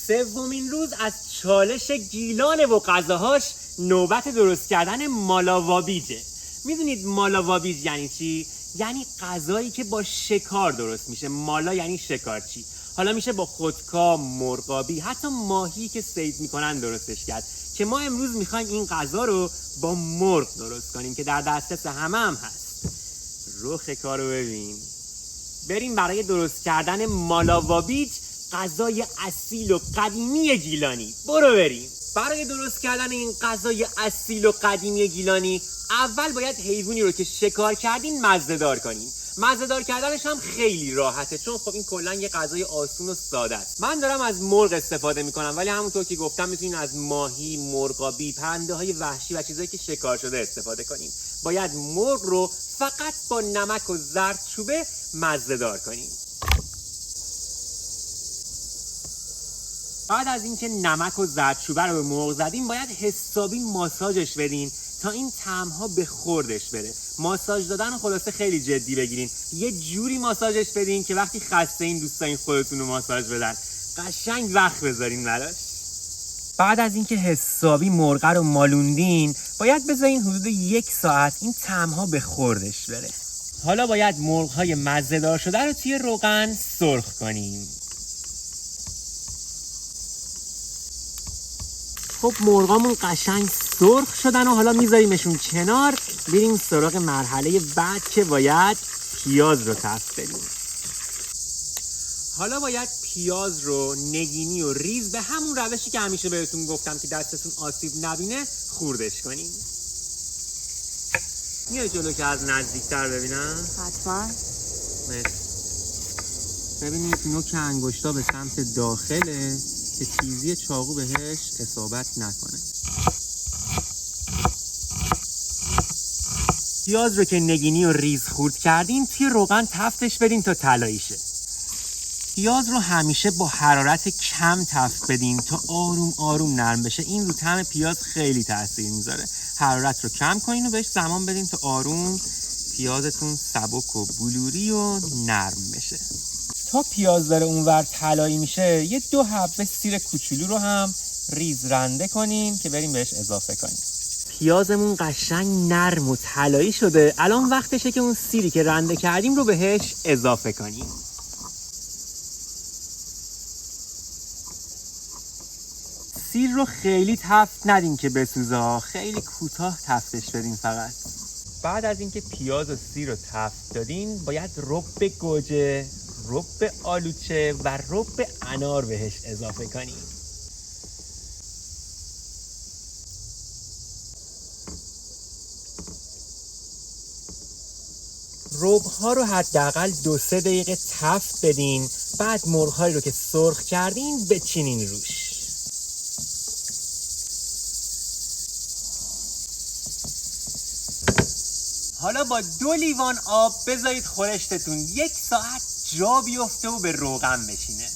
سومین روز از چالش گیلانه و غذاهاش نوبت درست کردن مالاوابیجه. میدونید مالاوابیج یعنی چی؟ یعنی غذایی که با شکار درست میشه. مالا یعنی شکارچی. حالا میشه با خودکار، مرغابی، حتی ماهی که صید میکنن درستش کرد. که ما امروز میخوایم این غذا رو با مرغ درست کنیم که در دسترس همه هم هست. رخ کارو ببین. بریم برای درست کردن مالاوابیج، غذای اصیل و قدیمی گیلانی. برو بریم. برای درست کردن این غذای اصیل و قدیمی گیلانی اول باید حیوانی رو که شکار کردین مزه‌دار کنین. مزه‌دار کردنش هم خیلی راحته، چون خب این کلا یه غذای آسون و ساده است. من دارم از مرغ استفاده میکنم، ولی همونطور که گفتم میتونین از ماهی، مرغابی، پرنده‌های وحشی و چیزایی که شکار شده استفاده کنین. باید مرغ رو فقط با نمک و زردچوبه مزه‌دار کنین. بعد از اینکه نمک و زردچوبه رو به مرغ زدیم، باید حسابی ماساژش بدین تا این طعم‌ها به خوردش بره. ماساژ دادن رو خلاصه خیلی جدی بگیرین. یه جوری ماساژش بدین که وقتی خسته این دوست دارین خودتون رو ماساژ بدن، قشنگ وقت بذارین براش. بعد از اینکه حسابی مرغ رو مالوندین، باید بذارین حدود 1 ساعت این طعم‌ها به خوردش بره. حالا باید مرغ‌های مزه‌دار شده رو توی روغن سرخ کنیم. خب مرغامون قشنگ سرخ شدن و حالا میذاریمشون کنار. بریم سراغ مرحله بعد که باید پیاز رو تفت بدیم. حالا باید پیاز رو نگینی و ریز به همون روشی که همیشه بهتون گفتم که دستتون آسیب نبینه خوردش کنیم. میای جلو که از نزدیکتر ببینم؟ حتما. ببینید نوک انگشتا به سمت داخله که تیزی چاقو بهش اصابت نکنه. پیاز رو که نگینی و ریز خورد کردین توی روغن تفتش بدین تا طلایی شه. پیاز رو همیشه با حرارت کم تفت بدین تا آروم آروم نرم بشه. این رو طعم پیاز خیلی تاثیر میذاره. حرارت رو کم کنین و بهش زمان بدین تا آروم پیازتون سبک و بلوری و نرم بشه. تا پیاز داره اونور طلایی میشه، یه 2 حبه سیر کوچولو رو هم ریز رنده کنین که بریم بهش اضافه کنیم. پیازمون قشنگ نرم و طلایی شده. الان وقتشه که اون سیری که رنده کردیم رو بهش اضافه کنیم. سیر رو خیلی تفت ندین که بسوزه، خیلی کوتاه تفتش بدین فقط. بعد از اینکه پیاز و سیر رو تفت دادین، باید رب گوجه، رب آلوچه و رب انار بهش اضافه کنیم. رب‌ها رو حداقل 2-3 دقیقه تفت بدین. بعد مرغ‌هایی رو که سرخ کردین بچینین روش. حالا با 2 لیوان آب بذارید خورشتتون 1 ساعت جا بیفته و به روغن بشینه.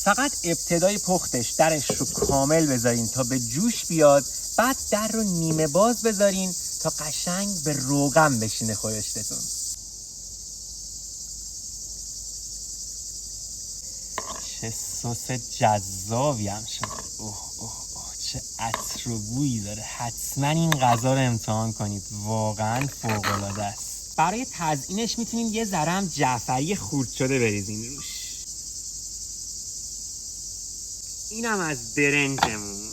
فقط ابتدای پختش درش رو کامل بذارین تا به جوش بیاد. بعد در رو نیمه باز بذارین تا قشنگ به روغن بشینه خورشتتون. چه سس جذابی هم شده. اوه اوه اوه چه عطر و بویی داره. حتما این غذا رو امتحان کنید، واقعا فوق‌العاده است. برای تزیینش میتونید یه ذره هم جعفری خورد شده بریزین روش. اینم از برنجمون.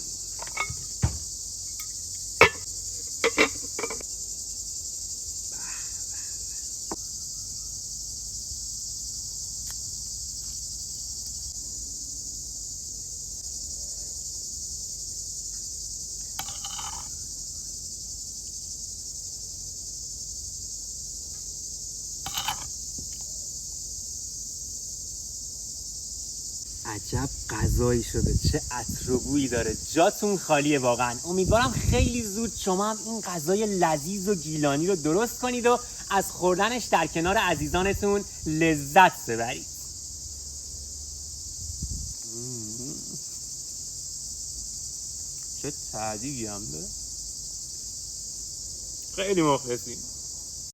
عجب غذایی شده، چه عطر و بویی داره. جاتون خالیه واقعا. امیدوارم خیلی زود شما هم این غذای لذیذ و گیلانی رو درست کنید و از خوردنش در کنار عزیزانتون لذت ببرید. چه تعدیبی هم داره. خیلی مخلصیم.